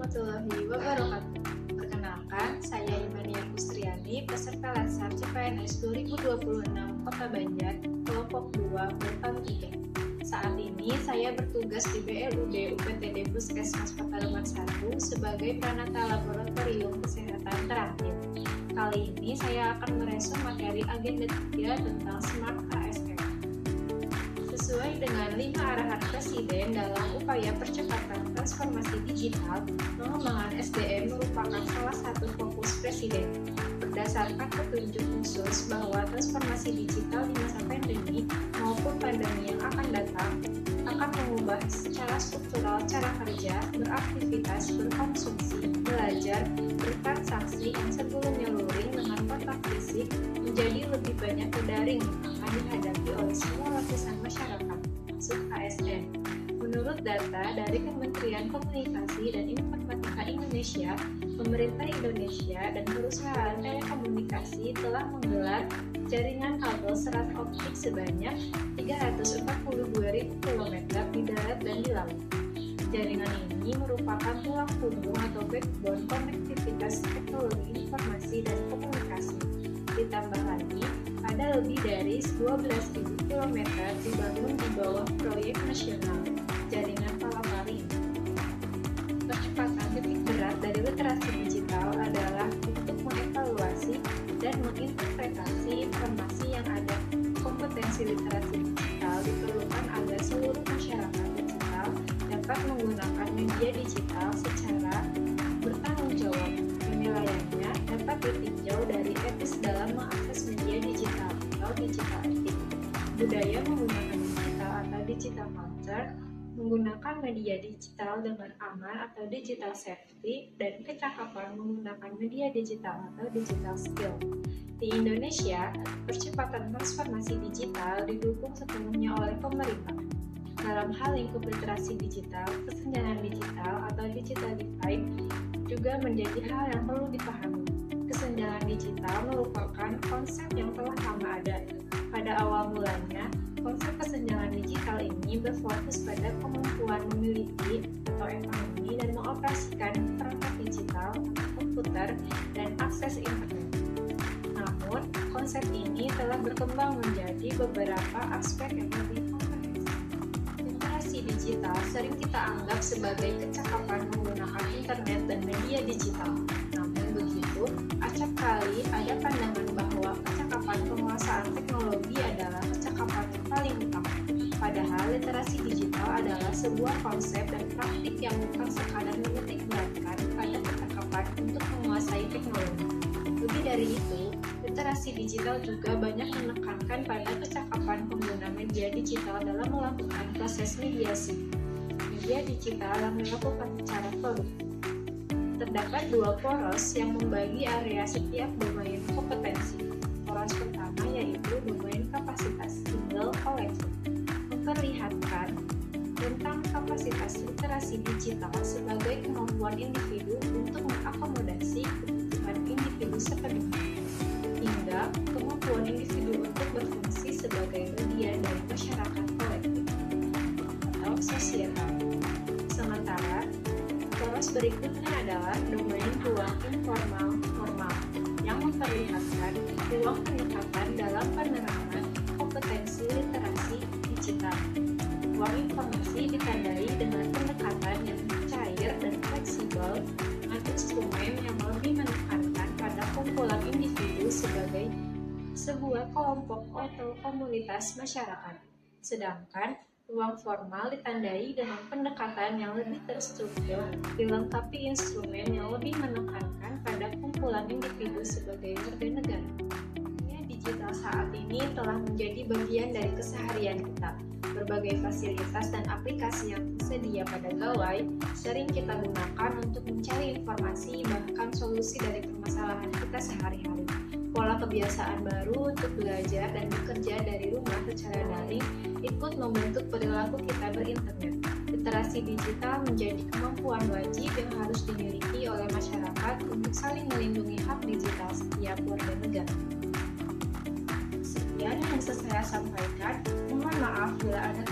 warahmatullahi wabarakatuh. Perkenalkan, saya Imania Kustriani, peserta Latsar CPNS 2026 Kota Banjar, kelompok 2, bertahun 3. Saat ini saya bertugas di BLUD UPTD Puskesmas Pataruman 1 sebagai Pranata Laboratorium Kesehatan Terakhir. Kali ini saya akan meresum materi agenda 3 tentang Smart ASN. Sesuai dengan 5 arahan Presiden dalam upaya percepatan transformasi digital, pengembangan SDM merupakan salah satu fokus Presiden. Berdasarkan petunjuk khusus bahwa transformasi digital di masa pandemi maupun pandemi yang akan datang akan mengubah secara struktural cara kerja, beraktivitas, berkonsumsi, belajar, bertransaksi yang sebelumnya luring dengan kontak fisik menjadi lebih banyak ke daring yang akan dihadapi oleh semua lapisan masyarakat, termasuk ASN. Menurut data dari Kementerian Komunikasi dan Informatika Indonesia, pemerintah Indonesia dan perusahaan telekomunikasi telah menggelar jaringan kabel serat optik sebanyak 342.000 km di darat dan di laut. Jaringan ini merupakan tulang punggung atau backbone konektivitas teknologi informasi dan komunikasi. Ditambah lagi, ada lebih dari 12.000 km dibangun di bawah proyek nasional jaringan Palaparing. Percepatan titik berat dari literasi digital adalah untuk mengevaluasi dan menginterpretasi informasi yang ada. Kompetensi literasi digital diperlukan agar seluruh masyarakat digital dapat menggunakan media digital secara bertanggung jawab. Penilaiannya dapat ditinjau dari etis dalam mengakses media digital atau digital etik, budaya menggunakan digital atau digital culture, menggunakan media digital dengan aman atau digital safety, dan kecakapan menggunakan media digital atau digital skill. Di Indonesia, percepatan transformasi digital didukung sepenuhnya oleh pemerintah. Dalam hal lingkup literasi digital, kesenjangan digital atau digital divide juga menjadi hal yang perlu dipahami. Kesenjangan digital merupakan konsep yang telah lama ada. Pada awal mulanya, konsep kesenjangan digital ini berfokus pada kemampuan memiliki atau ekonomi dan mengoperasikan perangkat digital, komputer, dan akses internet. Namun, konsep ini telah berkembang menjadi beberapa aspek yang lebih komprehensif. Literasi digital sering kita anggap sebagai kecakapan menggunakan internet dan media digital. Namun begitu, acap kali ada pandangan bahwa kecakapan penguasaan teknologi adalah kecakapan yang paling utama. Padahal literasi digital adalah sebuah konsep dan praktik yang bukan sekadar menitik beratkan pada kecakapan untuk menguasai teknologi. Lebih dari itu, literasi digital juga banyak menekankan pada kecakapan pengguna media digital dalam melakukan proses mediasi. Media digital yang dilakukan secara produktif. Terdapat dua poros yang membagi area setiap domain kompetensi. Poros pertama yaitu domain kapasitas single collection, memperlihatkan tentang kapasitas literasi digital sebagai kemampuan individu untuk mengakomodasi kebutuhan individu sepenuhnya, hingga kemampuan individu untuk berfungsi sebagai bagian dari masyarakat kolektif atau sosial. Sementara poros berikutnya adalah domain ruang informal formal yang memperlihatkan ruang peningkatan dalam penerapan kompetensi literasi digital. Ruang informasi ditandai dengan pendekatan yang cair dan fleksibel dengan instrumen yang lebih menekankan pada kumpulan individu sebagai sebuah kelompok atau komunitas masyarakat. Sedangkan ruang formal ditandai dengan pendekatan yang lebih terstruktur, dilengkapi instrumen yang lebih menekankan pada kumpulan individu sebagai warga negara. Dunia digital saat ini telah menjadi bagian dari keseharian kita. Berbagai fasilitas dan aplikasi yang tersedia pada gawai sering kita gunakan untuk mencari informasi bahkan solusi dari permasalahan kita sehari-hari. Pola kebiasaan baru untuk belajar dan bekerja dari rumah secara daring ikut membentuk perilaku kita berinternet. Literasi digital menjadi kemampuan wajib yang harus dimiliki oleh masyarakat untuk saling melindungi hak digital setiap warga negara. Sekian yang bisa saya sampaikan. Mohon maaf bila ada